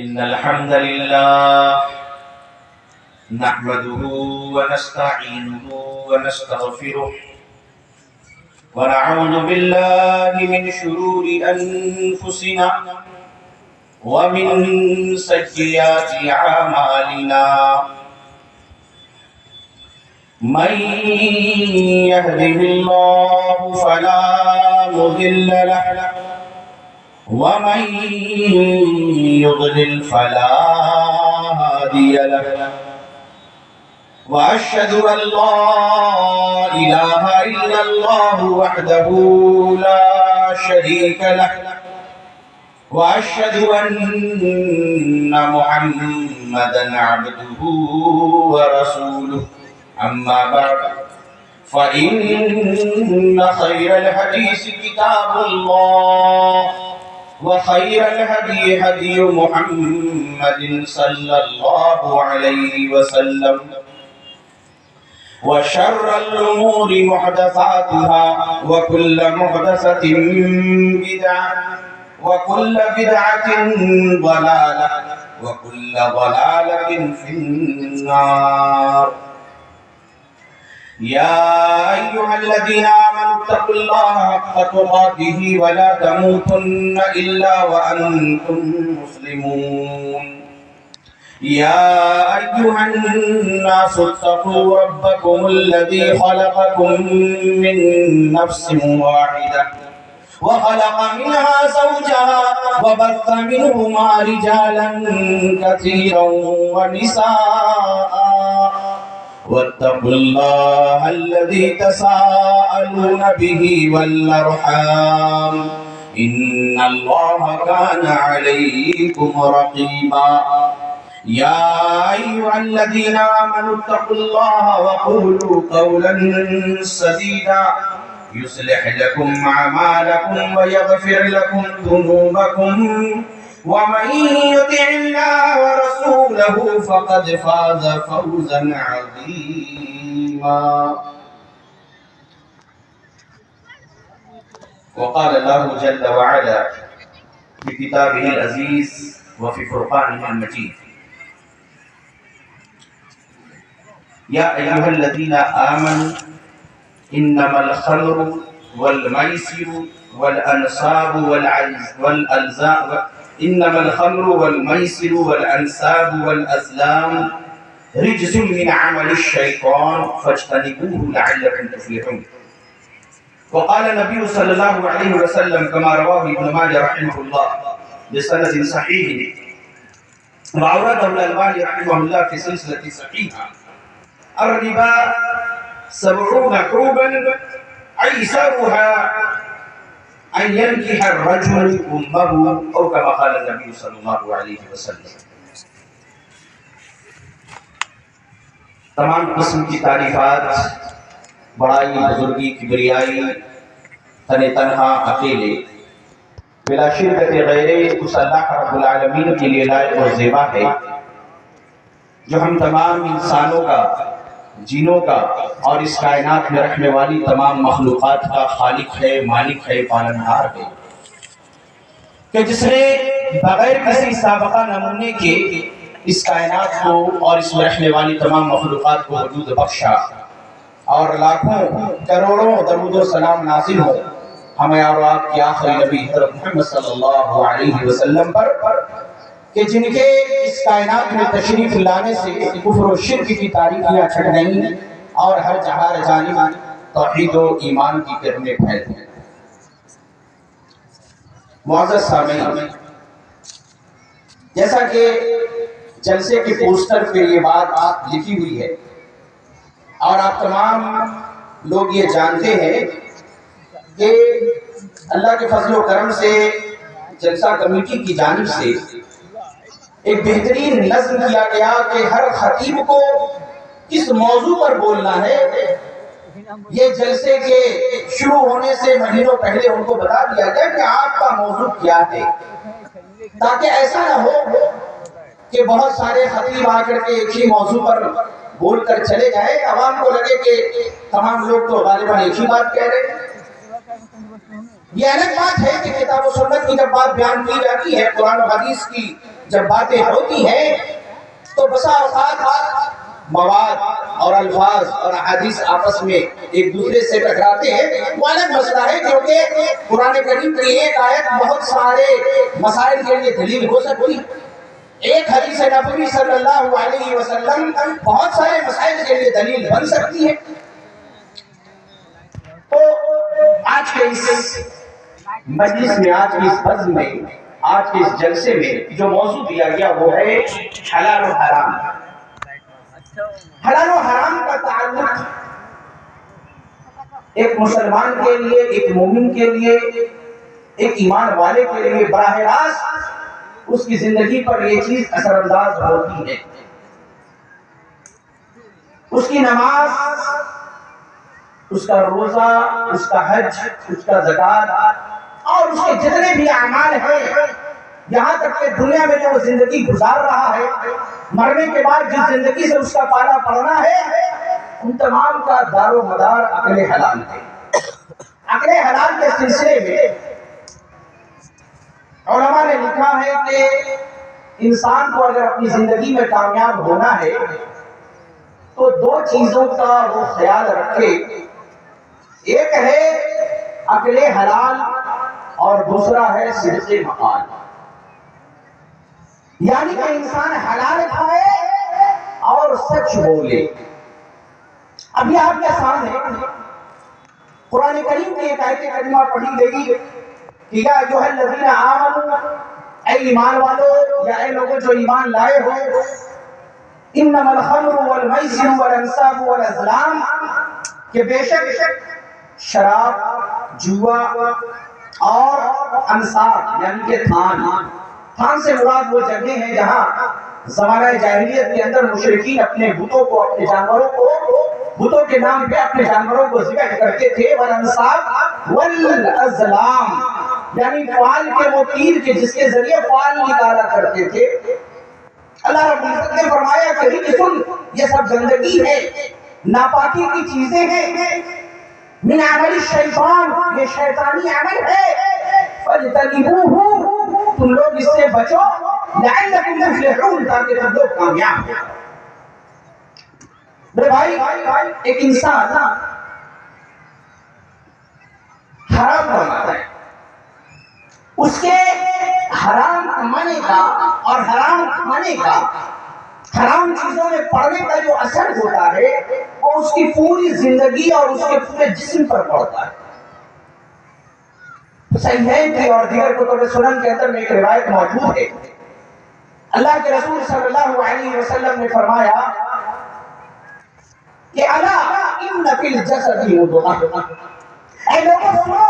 إن الحمد لله نحمده ونستعينه ونستغفره ونعوذ بالله من شرور أنفسنا ومن سيئات أعمالنا من يهده الله فلا مضل له ومن يضلل فلا هادي له وأشهد أن لا إله إلا الله وحده لا شريك له وأشهد أن محمدا عبده ورسوله أما بعد فإن خير الحديث كتاب الله وخير الهدي هدي محمد صلى الله عليه وسلم وشر الأمور محدثاتها وكل محدثة بدعة وكل بدعة ضلالة وكل ضلالة في النار يا أيها الذين آمنوا اتقوا الله حق تقاته ولا تموتن إلا وأنتم مسلمون يا أيها الناس اتقوا ربكم الذي خلقكم من نفس واحدة وخلق منها زوجها وبث منهما رجالا كثيرا ونساء واتقوا الله الذي تساءلون به والأرحام إن الله كان عليكم رقيبا يا أيها الذين آمنوا اتقوا الله وقولوا قولا سديدا يصلح لكم أعمالكم ويغفر لكم ذنوبكم ومن يطع الله ورسوله فقد فاز فوزا عظيما وقال الله جل وعلا في كتابه العزيز وفي فرقانه المجيد يا أيها الذين آمنوا إنما الخمر والميسر والأنصاب والألزام إنما الخمر والميسر والأنساب والأزلام رجس من عمل الشيطان فاجتنبوه لعلكم تفلحون وقال النبي صلى الله عليه وسلم كما رواه ابن ماجه رحمه الله بسند صحيح وأورده الألباني رحمه الله في سلسلة صحيحة الربا 70 حوبا أيسرها أن ينكح الرجل أمه أو كما قال النبي صلى الله عليه وسلم. تمام قسم کی تعریفات بڑائی بزرگی کبریائی تنہا اکیلے بلا شرکت غیرے اس اللہ رب العالمین کے لیے لائق اور زیبا ہے جو ہم تمام انسانوں کا جنوں کا اور اس کائنات میں رکھنے والی تمام مخلوقات کا خالق ہے مالک ہے پالنہار ہے کہ جس نے بغیر کسی سابقہ نمونے کے اس کائنات کو اور اس میں رکھنے والی تمام مخلوقات کو وجود بخشا اور لاکھوں کروڑوں درود و سلام نازل ہو ہمیں اور آپ کی آخری نبی حضرت محمد صلی اللہ علیہ وسلم پر کہ جن کے اس کائنات میں تشریف لانے سے کفر و شرک کی تاریکیاں چھٹ گئیں اور ہر جہاں جانب توحید و ایمان کی کرنیں پھیل گئیں. معزز سامعین، جیسا کہ جلسے کے پوسٹر پہ یہ بات لکھی ہوئی ہے اور آپ تمام لوگ یہ جانتے ہیں کہ اللہ کے فضل و کرم سے جلسہ کمیٹی کی جانب سے ایک بہترین نظم کیا گیا کہ ہر خطیب کو کس موضوع پر بولنا ہے. یہ جلسے کے شروع ہونے سے مہینوں پہلے ان کو بتا دیا گیا کہ آپ کا موضوع کیا ہے، تاکہ ایسا نہ ہو کہ بہت سارے خطیب آ کر کے ایک ہی موضوع پر بول کر چلے جائیں، عوام کو لگے کہ تمام لوگ تو غالباً ایک ہی بات کہہ رہے ہیں. یہ الگ بات ہے کہ کتاب و سنت کی جب بات بیان کی جاتی ہے، قرآن و حدیث کی جب باتیں ہوتی ہیں تو بسا اوقات مواد اور الفاظ اور احادیث آپس میں ایک دوسرے سے ٹکراتے ہیں، وہ الگ مسئلہ ہے، کیونکہ قرآن کریم کی ایک آیت بہت سارے مسائل کے لیے دلیل ہو سکتی ہے، ایک حدیث نبوی صلی اللہ علیہ وسلم بہت سارے مسائل کے لیے دلیل بن سکتی ہے۔ تو آج کے اس مجلس میں، آج کی اس بزم میں، آج کے اس جلسے میں جو موضوع دیا گیا وہ ہے حلال و حرام۔ حلال و حرام کا تعلق ایک مسلمان کے لیے، ایک مومن کے لیے، ایک ایمان والے کے لیے براہ راست اس کی زندگی پر یہ چیز اثر انداز ہوتی ہے۔ اس کی نماز، اس کا روزہ، اس کا حج، اس کا زکوٰۃ اور اس کے جتنے بھی اعمال ہیں، یہاں تک کہ دنیا میں جو وہ زندگی گزار رہا ہے، مرنے کے بعد جس زندگی سے اس کا پالا پڑنا ہے، ان تمام کا دار و مدار عقل حلال ہے۔ عقل حلال کے سلسلے میں علماء نے لکھا ہے کہ انسان کو اگر اپنی زندگی میں کامیاب ہونا ہے تو دو چیزوں کا وہ خیال رکھے، ایک ہے عقل حلال اور دوسرا ہے صدق مقال، یعنی کہ انسان حلال کھائے اور سچ بولے۔ ابھی آپ کے سامنے قرآن کریم کی ایک آیت کریمہ پڑھی گئی کہ یا ایھا الذین آمنوا، اے ایمان والو یا اے لوگوں جو ایمان لائے ہو، انما الخمر والمیسر والانصاب والازلام، کہ بے شک شراب، جوا اور انصاب یعنی کہ تھان سے مراد وہ جگہیں ہیں جہاں زمانہ جاہلیت کے اندر مشرکین اپنے بتوں کو، اپنے جانوروں کو، بتوں کے نام پہ اپنے جانوروں کو ذبح کرتے تھے، والانصاب والازلام یعنی فال کے وہ تیر کے جس کے ذریعے فال نکالا کرتے تھے۔ اللہ رب العزت نے فرمایا کہ رجس، یہ سب گندگی ہے، ناپاکی کی چیزیں ہیں، من عمل الشیطان، یہ شیطانی عمل ہے، فاجتنبوہ، تم لوگ اس سے بچو، لعلکم تفلحون، تاکہ تم لوگ کامیاب ہو۔ میرے بھائی، ایک انسان حرام کماتا ہے، اس کے حرام کمانے کا اور حرام کھانے کا، حرام چیزوں میں پڑنے کا جو اثر ہوتا ہے وہ اس کی پوری زندگی اور اس کے پورے جسم پر پڑتا ہے۔ صحیحین کی اور دیگر کتب سنن کے اندر میں ایک روایت موجود ہے، اللہ کے رسول صلی اللہ علیہ وسلم نے فرمایا کہ الا ان فی الجسد مضغۃ، اے لوگوں سنو،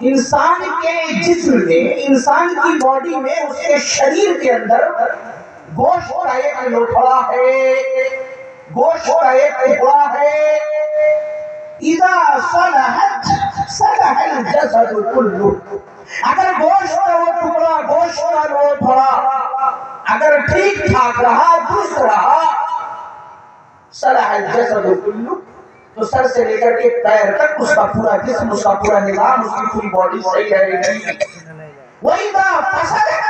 انسان کے جسم میں، انسان کی باڈی میں، اس کے شریر کے اندر گوشت کا ایک لوتھڑا ہے، گوشت کا ایک ٹکڑا ہے، اذا صلحت صلح الجسد کلہ، اگر گوشت کا وہ ٹکڑا، گوشت کا لوتھڑا اگر ٹھیک ٹھاک رہا، درست رہا، صلح الجسد کلہ، تو سر سے لے کر کے پیر تک اس کا پورا جسم، اس کا پورا نظام، اس کی پوری باڈی صحیح رہے گی۔ وَإِذَا فَسَدَتْ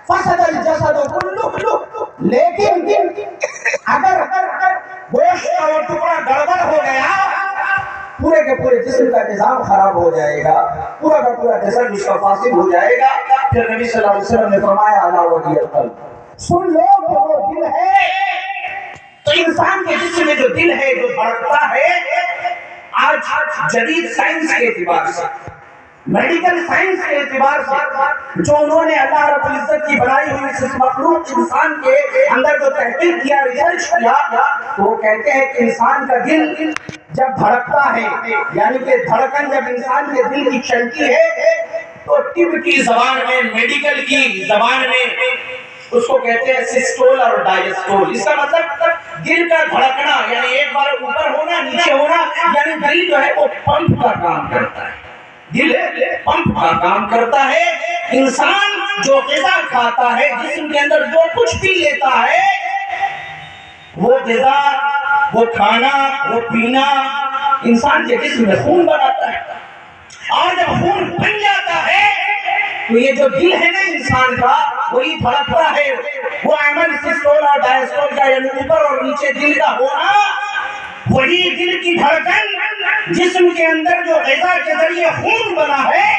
فَسَدَ الْجَسَدُ كُلُّهُ، لیکن اگر گوشت کا وہ ٹکڑا گڑبڑ ہو گیا، پورے کے پورے جسم کا نظام خراب ہو جائے گا، پورا کا پورا جسم اس کا فاسد ہو جائے گا۔ پھر نبی صلی اللہ علیہ وسلم نے فرمایا الا وَهِيَ الْقَلْبُ، سن لو کہ وہ دل ہے۔ تو انسان کے جسم میں جو دل ہے، جو دھڑکتا ہے، آج جدید سائنس کے اعتبار سے، میڈیکل سائنس کے اعتبار سے جو انہوں نے اللہ رب العزت کی بنائی ہوئی اس مخلوق انسان کے اندر جو تحقیق کیا، ریسرچ کیا، تو وہ کہتے ہیں کہ انسان کا دل جب دھڑکتا ہے، یعنی کہ دھڑکن جب انسان کے دل کی چلتی ہے، تو طب کی زبان میں، میڈیکل کی زبان میں اس کو کہتے ہیں سسٹول اور ڈائسٹول۔ اس کا مطلب دل کا دھڑکنا، یعنی ایک بار اوپر ہونا، نیچے ہونا، یعنی دل جو ہے وہ پمپ کا کام کرتا ہے، دل پمپ کا کام کرتا ہے۔ انسان جو غذا کھاتا ہے، جسم کے اندر جو کچھ بھی لیتا ہے، وہ غذا، وہ کھانا، وہ پینا انسان کے جسم میں خون بناتا ہے، اور جب خون بن جاتا ہے تو یہ جو دل ہے نا انسان کا، وہی دھڑکتا ہے، وہ عمل سسٹول اور ڈائسٹول کا یعنی اوپر اور نیچے دل کا ہونا، وہی دل کی دھڑکن جسم کے اندر جو غذا کے ذریعے خون بنا ہے،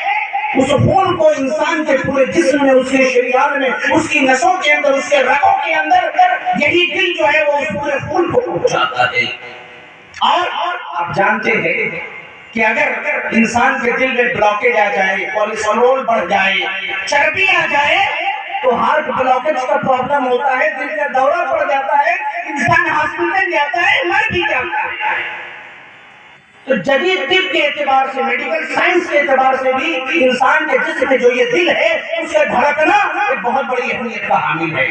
اس خون کو انسان کے پورے جسم میں، اس کے شریان میں، اس کی نسوں کے اندر، اس کے رگوں کے اندر، یہی دل جو ہے وہ اس پورے خون کو پہنچاتا ہے۔ اور آپ جانتے ہیں کہ اگر انسان کے دل میں بلاکیج آ جائے، کولیسٹرول بڑھ جائے، چربی آ جائے تو ہارٹ بلاکیج کا پرابلم ہوتا ہے، دل کا دورہ پڑ جاتا ہے، انسان ہاسپٹل جاتا ہے، مر بھی جاتا ہے۔ تو جدید طب کے اعتبار سے، میڈیکل سائنس کے اعتبار سے بھی انسان کے جسم میں جو یہ دل ہے اس کا دھڑکنا ایک بہت بڑی اہمیت کا حامل ہے۔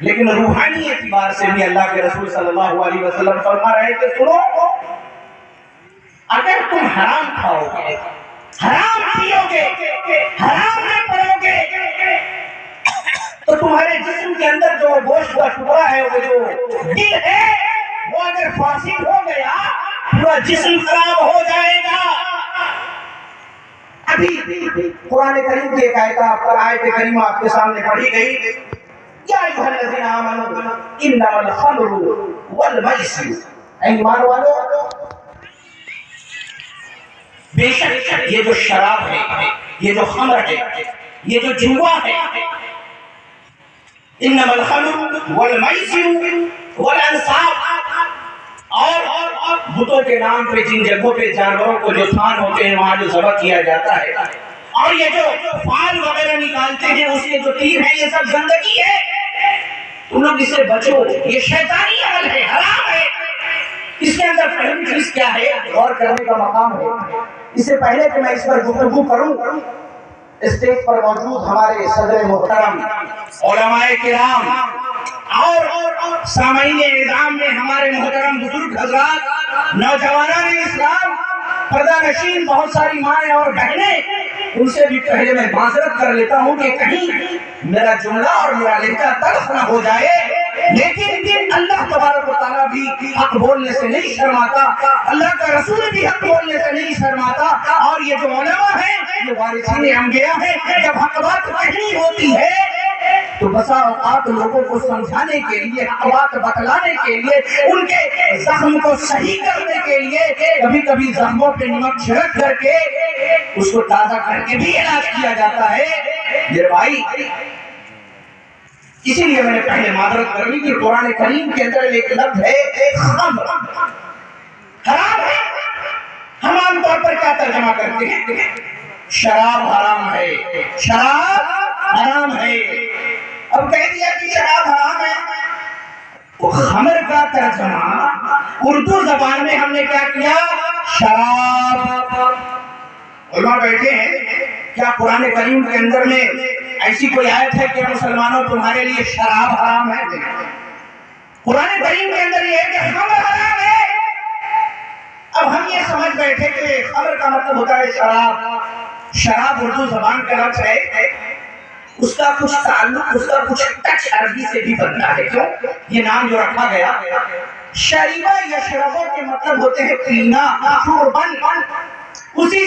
لیکن روحانی اعتبار سے بھی اللہ کے رسول صلی اللہ علیہ وسلم فرما رہے کہ سنو، اگر تم حرام کھاؤ گے، حرام پیو گے، حرام میں پڑو گے، تو تمہارے جسم کے اندر جو گوشت کا ٹکڑا ہے، وہ جو دل ہے، وہ اگر فاسد ہو گیا پورا جسم خراب ہو جائے گا۔ ابھی قرآن کریم کی ایک آیت کریمہ آپ کے سامنے پڑھی گئی، یا ایھا الذین آمنوا انما الخمر والمیسر، اے ایمان والو، بے شک یہ جو شراب ہے، یہ جو خمر ہے، یہ جو جوا ہے، انما الخمر والمیسر والانصاب، اور بتوں کے نام پہ جن جگہوں پہ جانوروں کو جو تھان ہوتے ہیں وہاں جو ذبح کیا جاتا ہے، اور یہ جو فال وغیرہ نکالتے ہیں اس کے جو تیر ہیں، یہ سب گندگی ہے، تم لوگ اس سے بچو، یہ شیطانی عمل ہے، حرام ہے۔ اس کے اندر پہلی چیز کیا ہے، غور کرنے کا مقام ہے۔ اس سے پہلے کہ میں اس پر گفتگو کروں، اسٹیج پر موجود ہمارے صدر محترم، علماء کرام اور سامعین اعظام میں ہمارے محترم بزرگ حضرات، نوجوانان اسلام، پردہ نشین بہت ساری مائیں اور بہنیں، ان سے بھی پہلے میں معذرت کر لیتا ہوں کہ کہیں میرا جملہ اور میرا لہجہ تلخ نہ ہو جائے، لیکن اللہ تبارک و تعالیٰ بھی حق بولنے سے نہیں شرماتا، اللہ کا رسول بھی حق بولنے سے نہیں شرماتا، اور یہ جو علماء ہیں یہ وارثین انبیاء ہیں، جب حق بات کہنی ہوتی ہے تو بسا اوقات لوگوں کو سمجھانے کے لیے، حق بات بتلانے کے لیے، ان کے زخم کو صحیح کرنے کے لیے کبھی کبھی زخموں پہ نمک چھڑک کر کے اس کو تازہ کر کے بھی علاج کیا جاتا ہے میرے بھائی۔ اسی لیے میں نے پہلے معذرت کر لی کہ قرآن کریم کے اندر ایک لفظ ہے خمر، حرام ہے۔ ہم عام طور پر کیا ترجمہ کرتے ہیں، شراب حرام ہے، شراب حرام ہے۔ اب کہہ دیا کہ شراب حرام ہے، وہ خمر کا ترجمہ اردو زبان میں ہم نے کیا کیا، شراب۔ علماء بیٹھے ہیں، کیا قرآن کریم کے اندر میں ایسی کوئی آیت ہے کہ مسلمانوں تمہارے لیے شراب حرام ہے؟ قرآن کریم کے اندر یہ ہے کہ خمر حرام ہے۔ اب ہم یہ سمجھ بیٹھے کہ خمر کا مطلب ہوتا ہے شراب۔ شراب اردو زبان کا لفظ ہے، اس کا کچھ تعلق، اس کا کچھ ٹچ عربی سے بھی بنتا ہے۔ کیوں؟ یہ نام جو رکھا گیا، شریبہ یا شربوں کے مطلب ہوتے ہیں پینا، شربن، اسی سے